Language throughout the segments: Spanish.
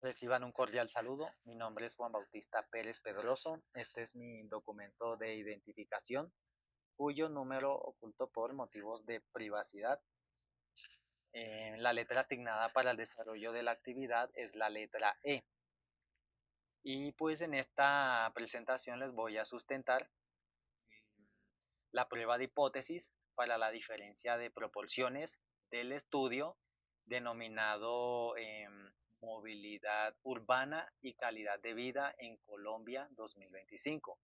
Reciban un cordial saludo. Mi nombre es Juan Bautista Pérez Pedroso. Este es mi documento de identificación, cuyo número oculto por motivos de privacidad. La letra asignada para el desarrollo de la actividad es la letra E. Y pues en esta presentación les voy a sustentar la prueba de hipótesis para la diferencia de proporciones del estudio denominado Movilidad Urbana y Calidad de Vida en Colombia 2025.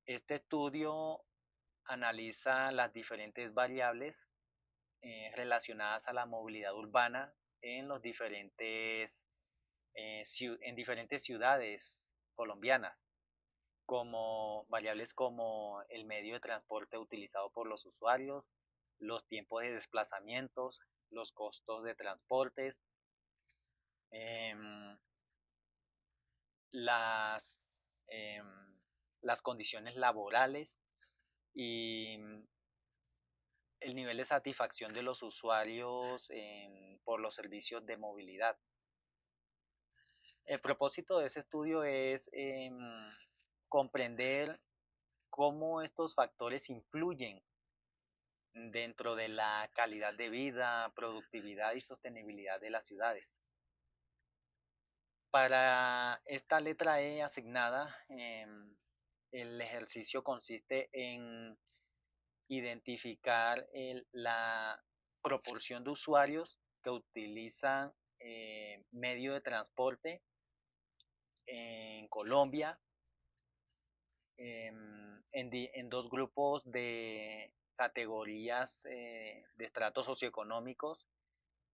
Este estudio analiza las diferentes variables relacionadas a la movilidad urbana en, en diferentes ciudades colombianas, como variables como el medio de transporte utilizado por los usuarios, los tiempos de desplazamientos, los costos de transportes, em, las, em, las condiciones laborales y el nivel de satisfacción de los usuarios por los servicios de movilidad. El propósito de ese estudio es comprender cómo estos factores influyen dentro de la calidad de vida, productividad y sostenibilidad de las ciudades. Para esta letra E asignada, el ejercicio consiste en identificar la proporción de usuarios que utilizan medio de transporte en Colombia en dos grupos de categorías de estratos socioeconómicos,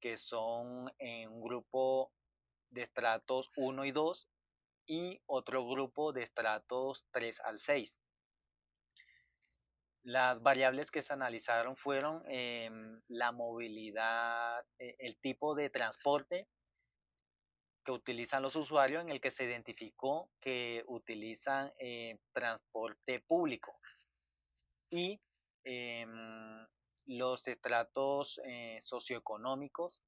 que son en un grupo de estratos 1 y 2 y otro grupo de estratos 3 al 6. Las variables que se analizaron fueron la movilidad, el tipo de transporte que utilizan los usuarios, en el que se identificó que utilizan transporte público, y los estratos socioeconómicos.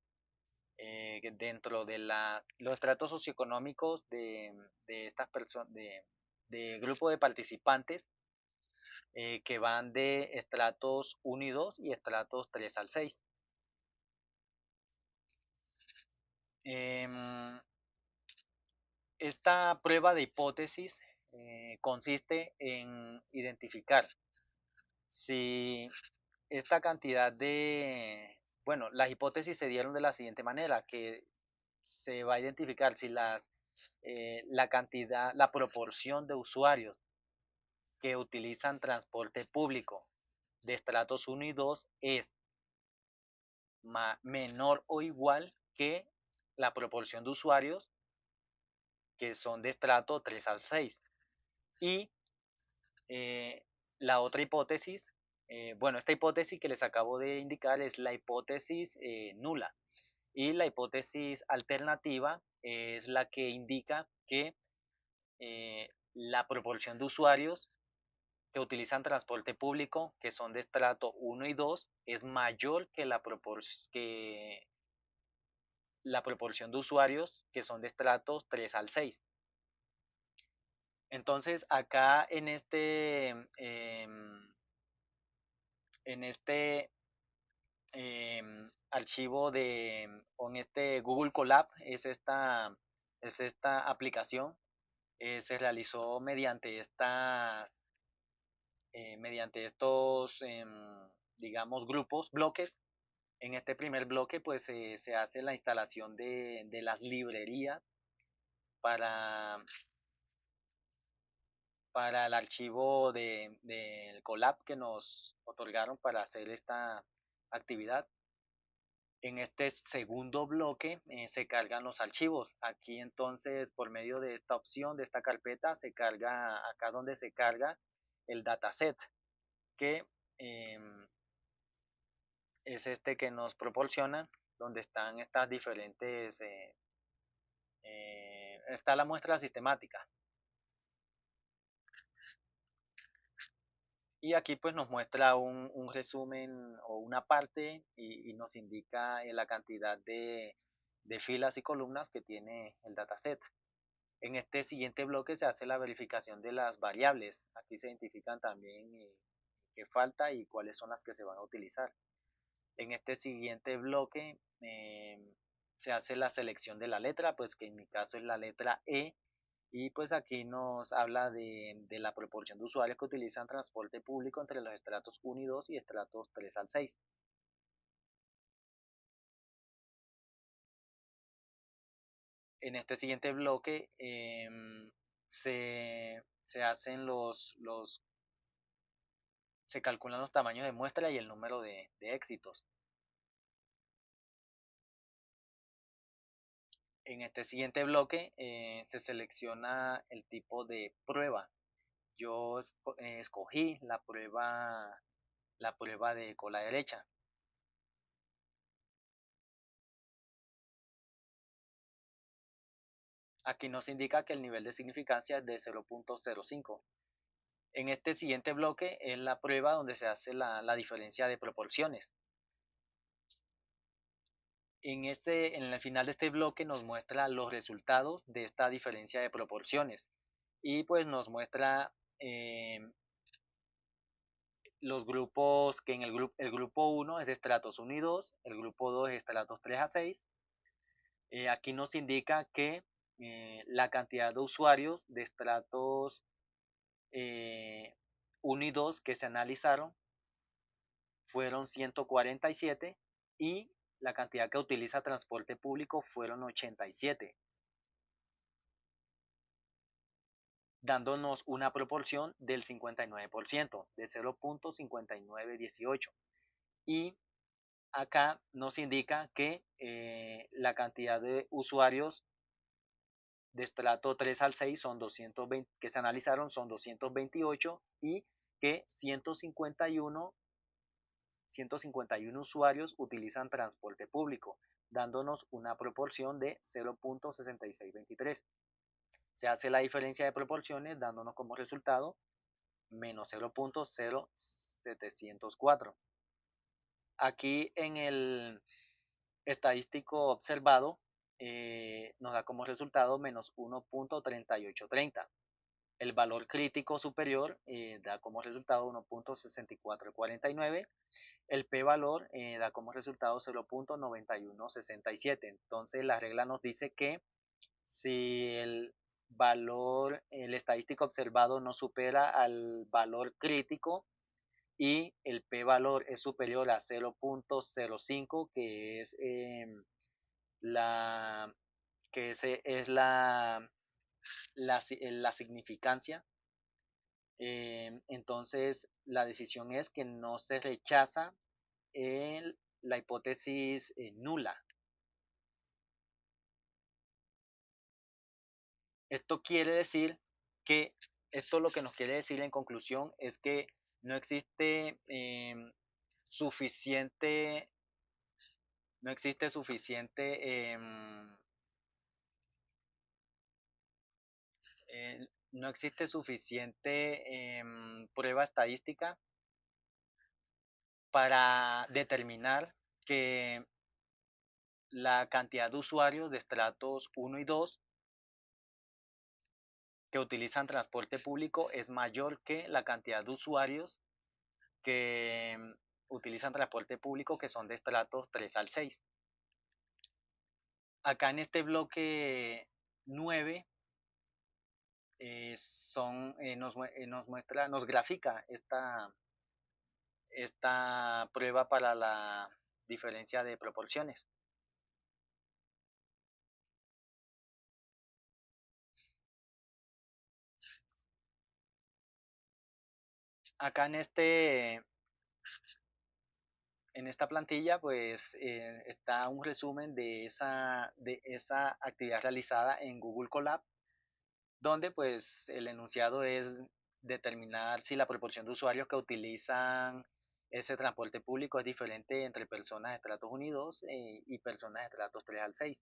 Dentro de los estratos socioeconómicos de estas personas, de grupo de participantes, que van de estratos 1 y 2 y estratos 3 al 6. Esta prueba de hipótesis consiste en identificar si esta cantidad de, bueno, las hipótesis se dieron de la siguiente manera, que se va a identificar si la cantidad, la proporción de usuarios que utilizan transporte público de estratos 1 y 2 es menor o igual que la proporción de usuarios que son de estrato 3 al 6. Y eh, la otra hipótesis, bueno, esta hipótesis que les acabo de indicar es la hipótesis nula. Y la hipótesis alternativa es la que indica que la proporción de usuarios que utilizan transporte público, que son de estrato 1 y 2, es mayor que la proporción de usuarios que son de estratos 3 al 6. Entonces, acá en este archivo o en este Google Colab, es esta aplicación, se realizó mediante estos, digamos, grupos, bloques. En este primer bloque, pues se hace la instalación de las librerías para, para el archivo del Colab que nos otorgaron para hacer esta actividad. En este segundo bloque se cargan los archivos. Aquí entonces, por medio de esta opción, de esta carpeta, se carga acá donde se carga el dataset, que eh, es este que nos proporciona, donde están estas diferentes, está la muestra sistemática. Y aquí pues nos muestra un resumen o una parte y nos indica la cantidad de filas y columnas que tiene el dataset. En este siguiente bloque se hace la verificación de las variables. Aquí se identifican también qué falta y cuáles son las que se van a utilizar. En este siguiente bloque se hace la selección de la letra, pues que en mi caso es la letra E, y pues aquí nos habla de la proporción de usuarios que utilizan transporte público entre los estratos 1 y 2 y estratos 3 al 6. En este siguiente bloque se hacen se calculan los tamaños de muestra y el número de éxitos. En este siguiente bloque se selecciona el tipo de prueba. Yo escogí la prueba de cola derecha. Aquí nos indica que el nivel de significancia es de 0.05. En este siguiente bloque es la prueba donde se hace la diferencia de proporciones. En el final de este bloque nos muestra los resultados de esta diferencia de proporciones y pues nos muestra los grupos que el grupo 1 es de estratos 1 y 2, el grupo 2 es de estratos 3 a 6. Aquí nos indica que la cantidad de usuarios de estratos 1 y 2 que se analizaron fueron 147 y la cantidad que utiliza transporte público fueron 87, dándonos una proporción del 59%, de 0.5918. Y acá nos indica que la cantidad de usuarios de estrato 3 al 6 son 220, que se analizaron son 228 y que 151 usuarios utilizan transporte público, dándonos una proporción de 0.6623. Se hace la diferencia de proporciones dándonos como resultado menos 0.0704. Aquí en el estadístico observado nos da como resultado menos 1.3830. El valor crítico superior da como resultado 1.6449. El p-valor da como resultado 0.9167. Entonces la regla nos dice que si el estadístico observado no supera al valor crítico y el p-valor es superior a 0.05, que es la que es la significancia, entonces la decisión es que no se rechaza la hipótesis nula. Esto quiere decir que, esto lo que nos quiere decir en conclusión es que no existe suficiente, no existe suficiente, no existe suficiente prueba estadística para determinar que la cantidad de usuarios de estratos 1 y 2 que utilizan transporte público es mayor que la cantidad de usuarios que utilizan transporte público que son de estratos 3 al 6. Acá en este bloque 9 nos muestra, nos grafica esta prueba para la diferencia de proporciones. Acá en esta plantilla pues está un resumen de esa actividad realizada en Google Colab, donde pues el enunciado es determinar si la proporción de usuarios que utilizan ese transporte público es diferente entre personas de estratos unidos y personas de estratos 3 al 6.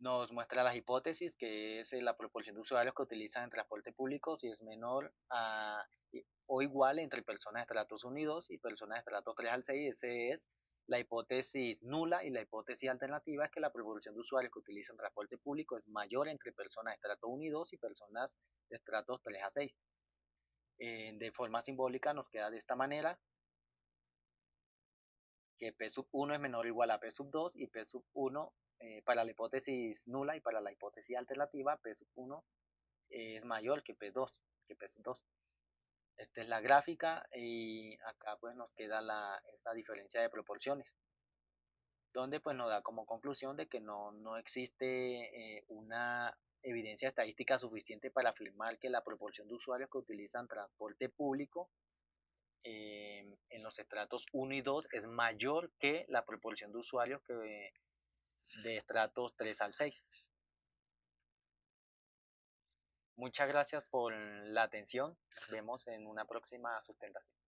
Nos muestra las hipótesis, que es la proporción de usuarios que utilizan el transporte público si es menor o igual entre personas de estratos unidos y personas de estratos 3 al 6. Ese es La hipótesis nula y la hipótesis alternativa es que la proporción de usuarios que utilizan transporte público es mayor entre personas de estrato 1 y 2 y personas de estratos 3 a 6. De forma simbólica nos queda de esta manera, que P sub 1 es menor o igual a P sub 2 y P sub 1 para la hipótesis nula y para la hipótesis alternativa P sub 1 es mayor que P2, que P sub 2. Esta es la gráfica y acá pues nos queda esta diferencia de proporciones, donde pues nos da como conclusión de que no existe una evidencia estadística suficiente para afirmar que la proporción de usuarios que utilizan transporte público en los estratos 1 y 2 es mayor que la proporción de usuarios de estratos 3 al 6. Muchas gracias por la atención. Nos vemos en una próxima sustentación.